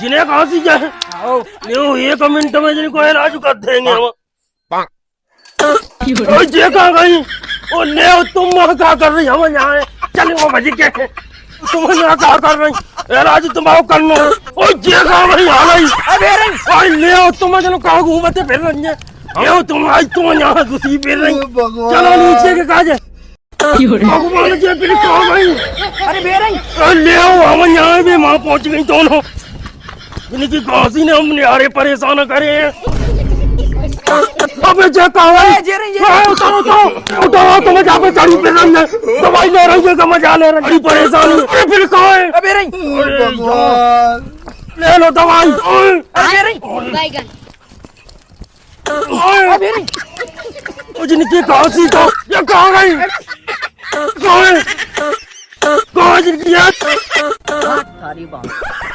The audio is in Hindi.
जिन्हें कहा सी जाए न्यू एक मिनट में जिनको इलाज कर देंगे हम ओ जे कहा गई ओ ले तुम वहां क्या कर रही हम यहाँ चल वो भजी के तुम यहाँ क्या कर रही इलाज तुम्हारा करना ओ जे कहा गई आ गई अबे ले तुम जनो कहा घूमते फिर रही है तुम आज तुम यहाँ दूसरी फिर रही चलो नीचे के काज भगवान जी फिर कहा गई अरे बेरंग ले आओ हम यहाँ भी वहां पहुंच गई दोनों इनकी काशी ने हमने यारे परेशान करे अबे जे कहा उठाओ तुम जहाँ पे चढ़ी पे रही है दवाई ले रही है का मजा ले रही परेशानी फिर कहा है ले लो दवाई जिनकी काशी तो ये कहा गई कहा जिनकी सारी बात